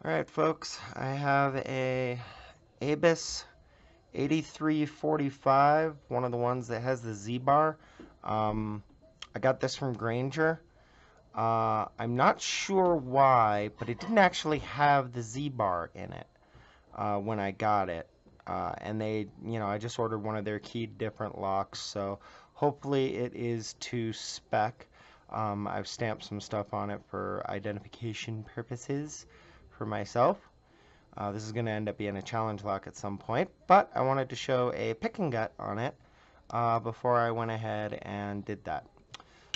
Alright folks, I have a Abus 8345, one of the ones that has the Z-bar. I got this from Granger. I'm not sure why, but it didn't actually have the Z-bar in it when I got it. And I just ordered one of their keyed different locks, so hopefully it is to spec. I've stamped some stuff on it for identification purposes for myself. This is going to end up being a challenge lock at some point, but I wanted to show a pick and gut on it before I went ahead and did that.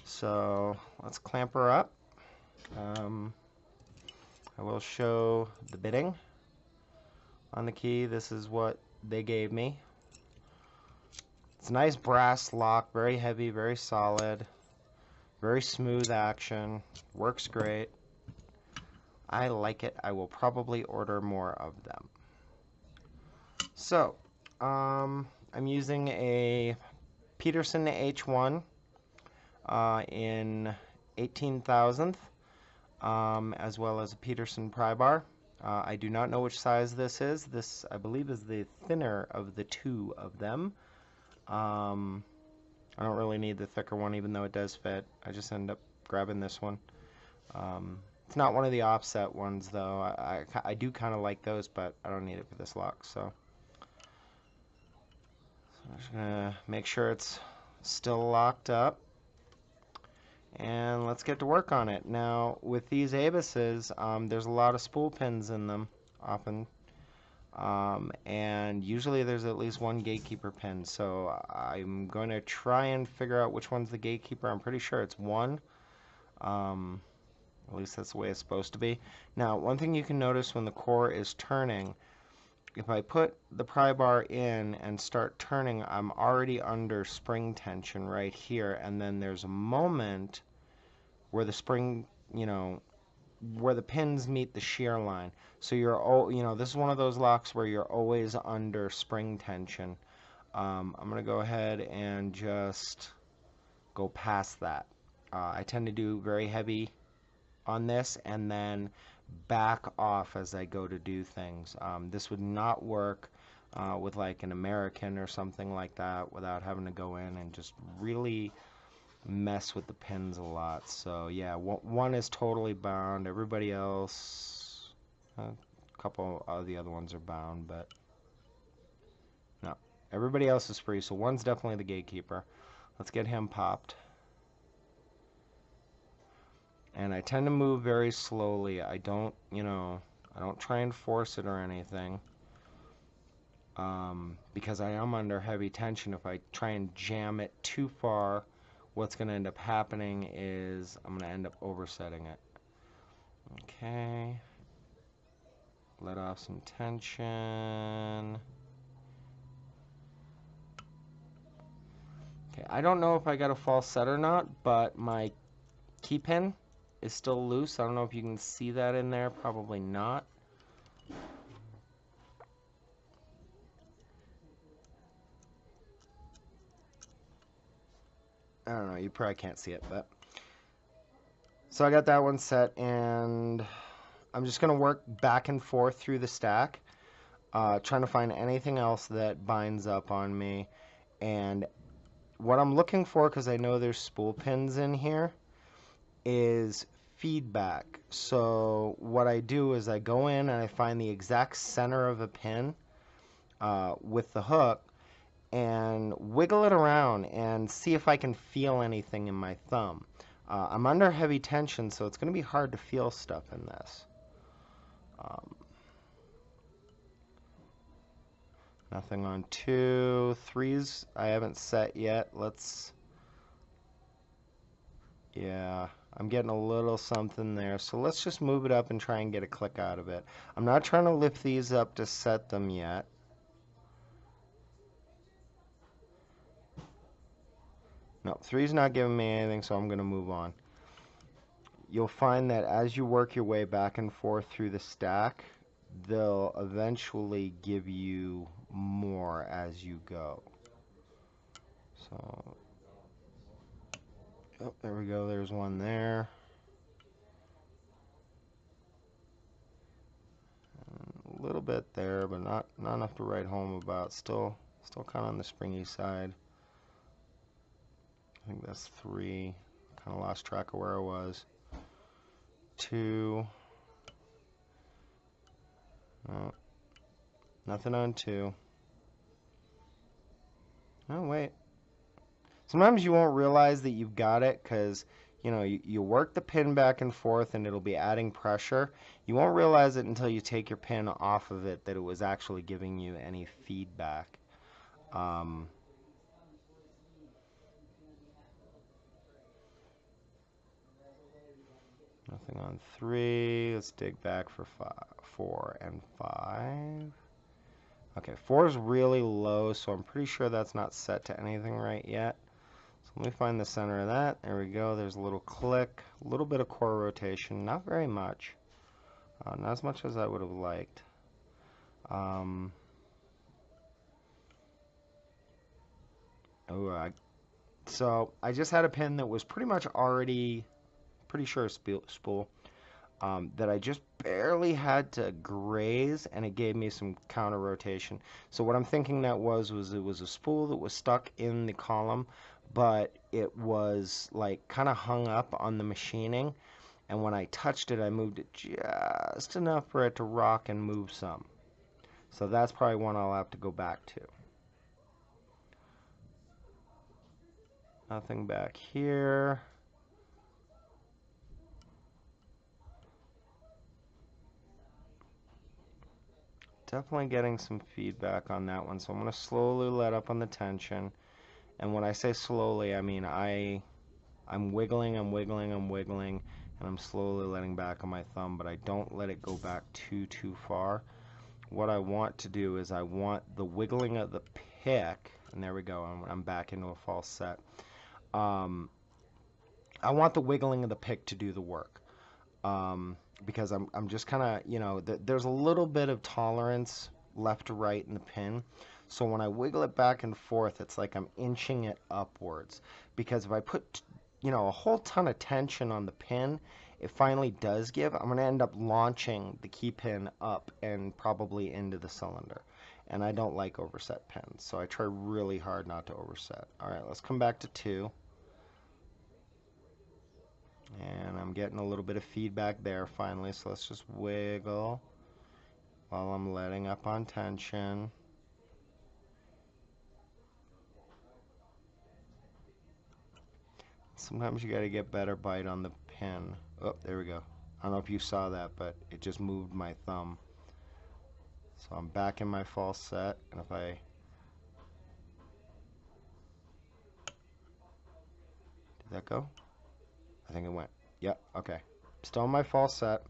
So let's clamp her up. I will show the bitting on the key. This is what they gave me. It's a nice brass lock, very heavy, very solid, very smooth action, works great. I like it. I will probably order more of them. So, I'm using a Peterson H1 in 18,000th, as well as a Peterson pry bar. I do not know which size this is. This, I believe, is the thinner of the two of them. I don't really need the thicker one, even though it does fit. I just end up grabbing this one. It's not one of the offset ones, though. I do kind of like those, but I don't need it for this lock. So I'm just going to make sure it's still locked up. And let's get to work on it. Now, with these Abuses, there's a lot of spool pins in them, often. And usually there's at least one gatekeeper pin. So I'm going to try and figure out which one's the gatekeeper. I'm pretty sure it's one. At least that's the way it's supposed to be. Now, one thing you can notice when the core is turning, if I put the pry bar in and start turning, I'm already under spring tension right here, and then there's a moment where the spring, where the pins meet the shear line. So this is one of those locks where you're always under spring tension. I'm going to go ahead and just go past that. I tend to do very heavy on this and then back off as I go to do things. This would not work with like an American or something like that without having to go in and just really mess with the pins a lot. So yeah, one is totally bound. Everybody else, a couple of the other ones are bound, but no, everybody else is free. So one's definitely the gatekeeper. Let's get him popped. And I tend to move very slowly. I don't try and force it or anything. Because I am under heavy tension. If I try and jam it too far, what's going to end up happening is I'm going to end up oversetting it. Okay. Let off some tension. Okay, I don't know if I got a false set or not, but my key pin is still loose. I don't know if you can see that in there. Probably not. I don't know. You probably can't see it, but so I got that one set, and I'm just going to work back and forth through the stack, trying to find anything else that binds up on me. And what I'm looking for, because I know there's spool pins in here, is feedback. So what I do is I go in and I find the exact center of a pin with the hook and wiggle it around and see if I can feel anything in my thumb. I'm under heavy tension, so it's going to be hard to feel stuff in this. Nothing on 2. 3s I haven't set yet. Yeah, I'm getting a little something there. So let's just move it up and try and get a click out of it. I'm not trying to lift these up to set them yet. No, 3's not giving me anything, so I'm going to move on. You'll find that as you work your way back and forth through the stack, they'll eventually give you more as you go. So, oh, there we go. There's one there. a little bit there, but not enough to write home about. Still kind of on the springy side. I think that's 3. Kind of lost track of where I was. 2. No, nothing on 2. Oh, wait. Sometimes you won't realize that you've got it because, you know, you work the pin back and forth and it'll be adding pressure. You won't realize it until you take your pin off of it that it was actually giving you any feedback. Nothing on 3. Let's dig back for 4 and 5. Okay, 4 is really low, so I'm pretty sure that's not set to anything right yet. So let me find the center of that. There we go. There's a little click, a little bit of core rotation, not very much. Not as much as I would have liked. So I just had a pin that was pretty much already, pretty sure a spool, that I just barely had to graze, and it gave me some counter rotation. So what I'm thinking that was it was a spool that was stuck in the column, but it was like kind of hung up on the machining, and when I touched it, I moved it just enough for it to rock and move some. So that's probably one I'll have to go back to. Nothing back here. Definitely getting some feedback on that one, so I'm going to slowly let up on the tension. And when I say slowly, I mean I'm wiggling, and I'm slowly letting back on my thumb, but I don't let it go back too far. What I want to do is I want the wiggling of the pick, and there we go, I'm back into a false set. I want the wiggling of the pick to do the work. Because I'm just kind of, you know, there's a little bit of tolerance left to right in the pin. So when I wiggle it back and forth, it's like I'm inching it upwards. Because if I put, you know, a whole ton of tension on the pin, it finally does give. I'm going to end up launching the key pin up and probably into the cylinder. And I don't like overset pins, so I try really hard not to overset. All right, let's come back to 2. And I'm getting a little bit of feedback there finally, so let's just wiggle while I'm letting up on tension. Sometimes you got to get better bite on the pin. Oh, there we go. I don't know if you saw that, but it just moved my thumb. So I'm back in my false set, and if I... Did that go? I think it went. Yep, okay. Still in my false set.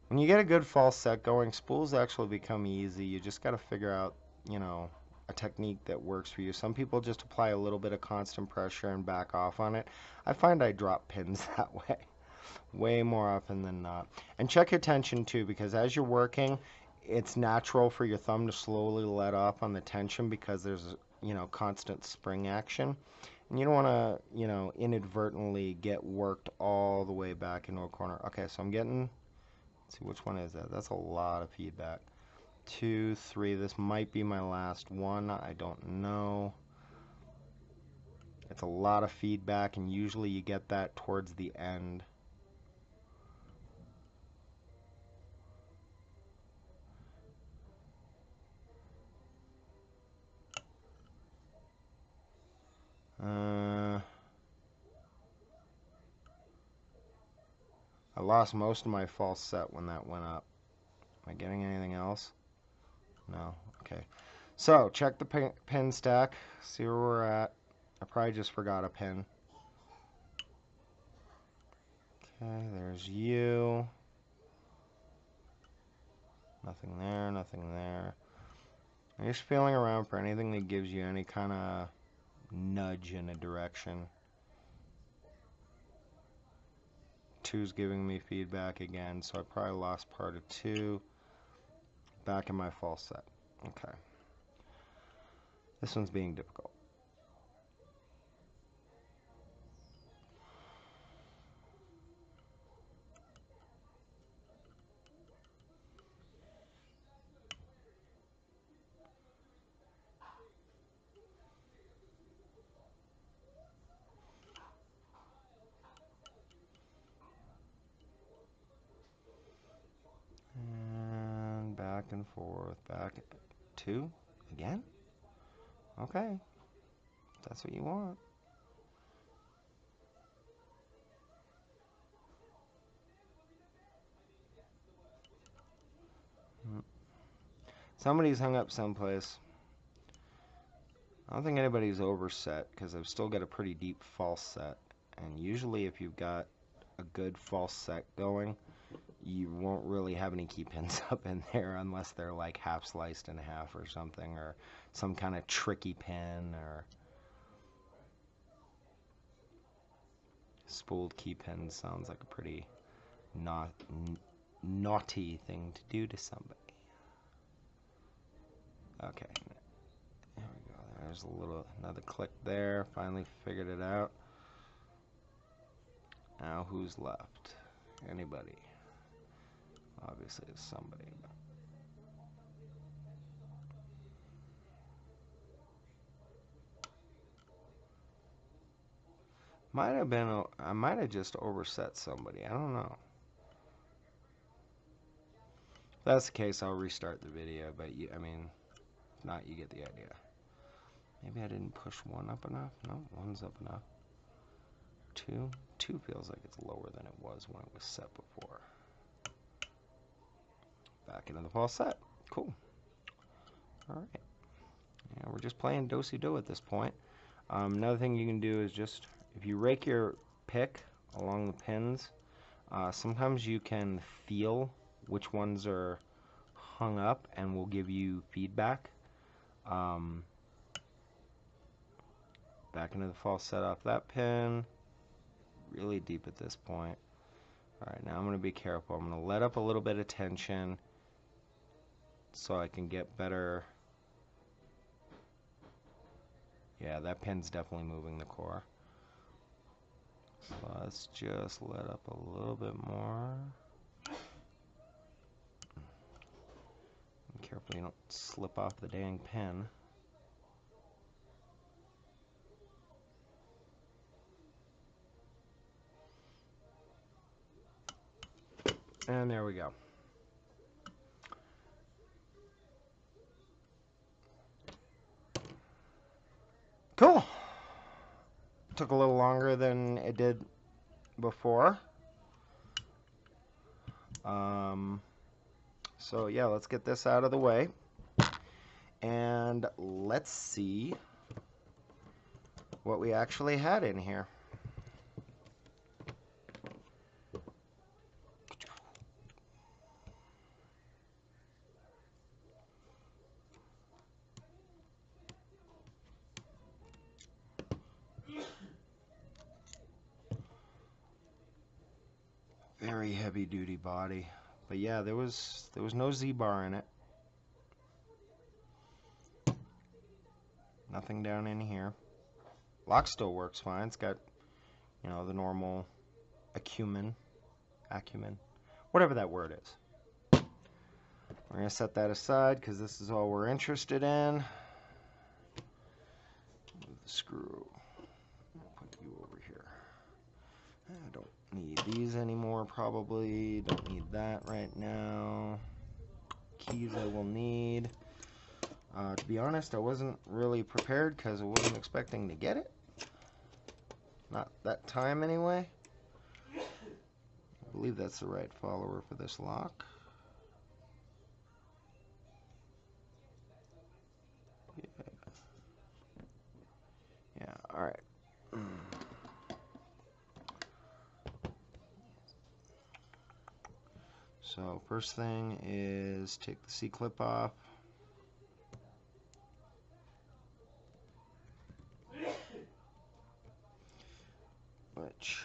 When you get a good false set going, spools actually become easy. You just got to figure out, you know, a technique that works for you. Some people just apply a little bit of constant pressure and back off on it. I find I drop pins that way more often than not. And check your tension too, because as you're working, it's natural for your thumb to slowly let off on the tension because there's, you know, constant spring action. And you don't want to, you know, inadvertently get worked all the way back into a corner. Okay, so I'm getting, let's see, which one is that? That's a lot of feedback. 2, 3, this might be my last one, I don't know. It's a lot of feedback, and usually you get that towards the end. I lost most of my false set when that went up. Am I getting anything else? No. Okay. So, check the pin stack. See where we're at. I probably just forgot a pin. Okay, there's you. Nothing there, nothing there. I'm just feeling around for anything that gives you any kind of nudge in a direction. 2's giving me feedback again, so I probably lost part of 2. Back in my false set. Okay. This one's being difficult. back and forth, back. 2 again? Okay, that's what you want. Somebody's hung up someplace. I don't think anybody's overset because I've still got a pretty deep false set. And usually if you've got a good false set going, you won't really have any key pins up in there unless they're like half sliced in half or something, or some kind of tricky pin or spooled key pin. Sounds like a pretty naughty thing to do to somebody. Okay, there we go. There's another click there. Finally figured it out. Now who's left? Anybody? Obviously it's somebody. Might have been, I might have just overset somebody. I don't know. If that's the case, I'll restart the video, but I mean, if not, you get the idea. Maybe I didn't push 1 up enough. No, 1's up enough. 2 feels like it's lower than it was when it was set before. Back into the false set. Cool. Alright. Yeah, we're just playing do-si-do at this point. Another thing you can do is just, if you rake your pick along the pins, sometimes you can feel which ones are hung up and will give you feedback. Back into the false set off that pin. Really deep at this point. Alright, now I'm going to be careful. I'm going to let up a little bit of tension so I can get better. Yeah, that pin's definitely moving the core. So let's just let up a little bit more. Be careful you don't slip off the dang pin. And there we go. Cool. Took a little longer than it did before. So yeah, let's get this out of the way. And let's see what we actually had in here. Very heavy duty body. But yeah, there was no Z-bar in it. Nothing down in here. Lock still works fine. It's got, you know, the normal acumen, whatever that word is. We're going to set that aside because this is all we're interested in. Move the screw. Put you over here. I don't need these anymore, probably. Don't need that right now. Keys I will need. To be honest, I wasn't really prepared because I wasn't expecting to get it. Not that time anyway. I believe that's the right follower for this lock. Yeah, alright. So first thing is take the C-clip off. Which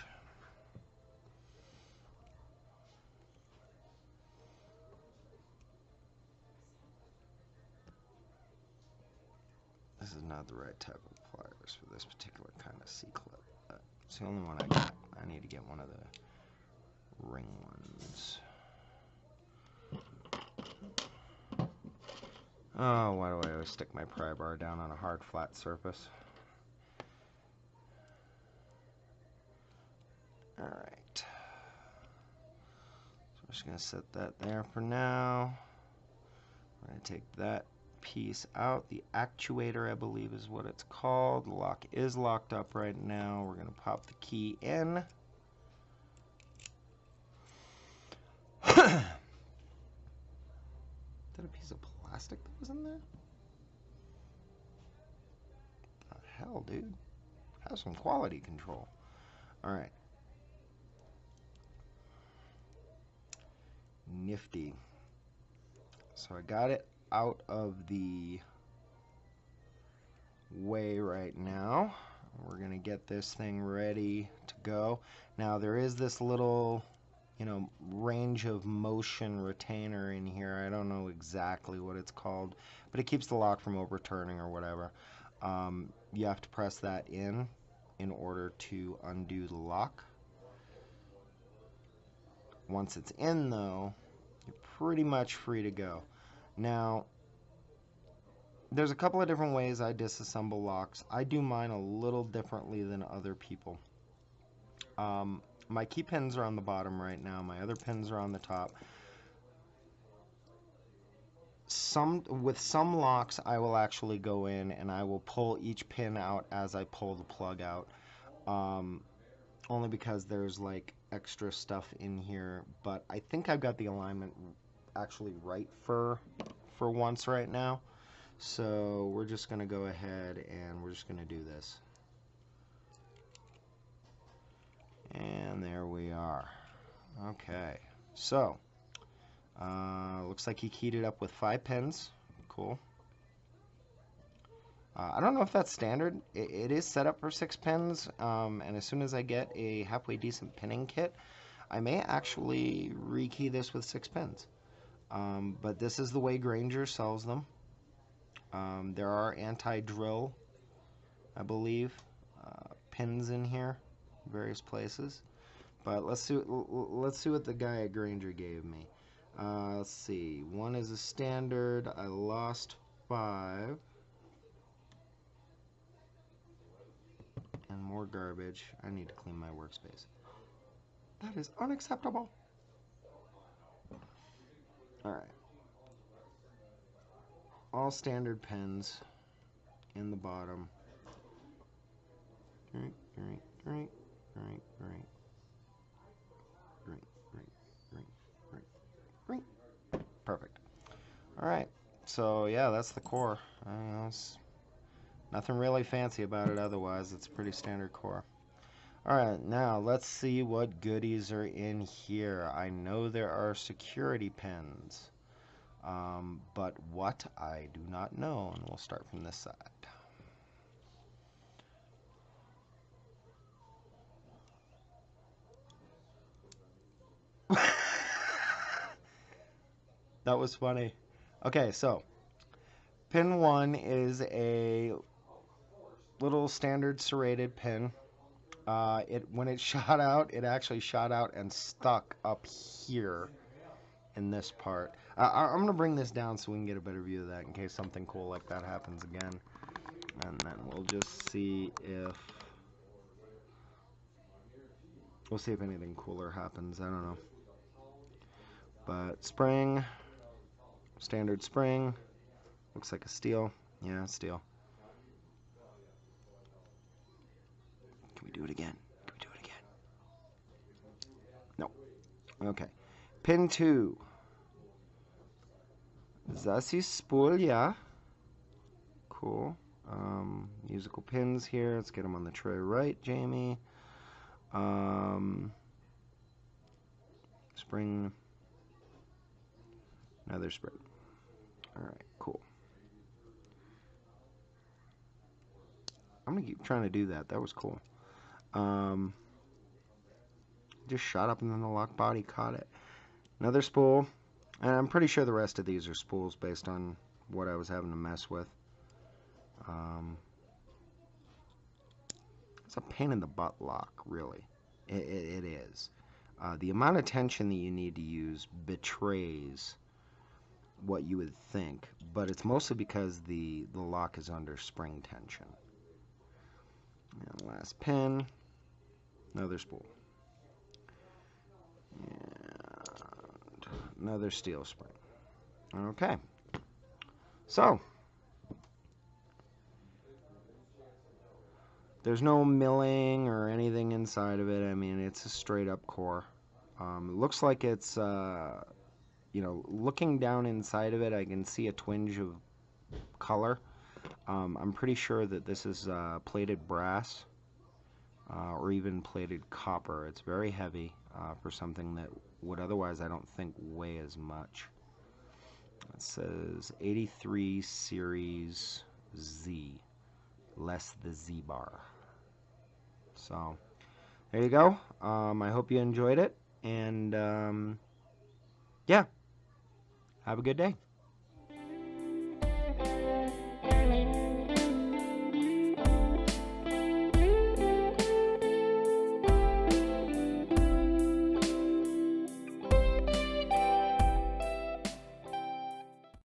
this is not the right type of pliers for this particular kind of C-clip. It's the only one I got. I need to get one of the ring ones. Oh, why do I always stick my pry bar down on a hard, flat surface? Alright. So I'm just going to set that there for now. I'm going to take that piece out. The actuator, I believe, is what it's called. The lock is locked up right now. We're going to pop the key in. Is that a piece of plastic that was in there? What the hell, dude? Have some quality control. Alright. Nifty. So I got it out of the way right now. We're going to get this thing ready to go. Now there is this little, range of motion retainer in here. I don't know exactly what it's called, but it keeps the lock from overturning or whatever. You have to press that in order to undo the lock. Once it's in, though, you're pretty much free to go. Now, there's a couple of different ways I disassemble locks. I do mine a little differently than other people. My key pins are on the bottom right now. My other pins are on the top. With some locks, I will actually go in and I will pull each pin out as I pull the plug out. Only because there's like extra stuff in here. But I think I've got the alignment actually right for once right now. So we're just going to go ahead and we're just going to do this. And there we are. Okay, so looks like he keyed it up with 5 pins. Cool. I don't know if that's standard. It is set up for 6 pins, and as soon as I get a halfway decent pinning kit, I may actually rekey this with 6 pins. But this is the way Grainger sells them. There are anti-drill, I believe, pins in here, various places. But let's see what the guy at Grainger gave me. Let's see. 1 is a standard. I lost 5. And more garbage. I need to clean my workspace. That is unacceptable. Alright. All standard pins in the bottom. Perfect. Alright. So, yeah, that's the core. It's nothing really fancy about it otherwise. It's a pretty standard core. Alright, now let's see what goodies are in here. I know there are security pins. But what, I do not know. And we'll start from this side. That was funny. Okay, so pin 1 is a little standard serrated pin. When it shot out, it actually shot out and stuck up here in this part. I'm going to bring this down so we can get a better view of that in case something cool like that happens again. And then we'll just see if... We'll see if anything cooler happens. I don't know. But spring, standard spring, looks like a steel. Yeah, steel. Can we do it again? Can we do it again? No. Okay. Pin 2. Das ist spool, yeah. Cool. Musical pins here. Let's get them on the tray right, Jamie. Spring. Another spring. Alright, cool. I'm going to keep trying to do that. That was cool. Just shot up and then the lock body caught it. Another spool. And I'm pretty sure the rest of these are spools based on what I was having to mess with. It's a pain in the butt lock, really. It is. The amount of tension that you need to use betrays what you would think, but it's mostly because the lock is under spring tension. And last pin, another spool. And another steel spring. Okay. So, there's no milling or anything inside of it. I mean, it's a straight up core. It looks like it's, you know, looking down inside of it, I can see a twinge of color. I'm pretty sure that this is plated brass or even plated copper. It's very heavy for something that would otherwise, I don't think, weigh as much. It says 83 series Z, less the Z bar. So there you go. I hope you enjoyed it, and yeah, have a good day.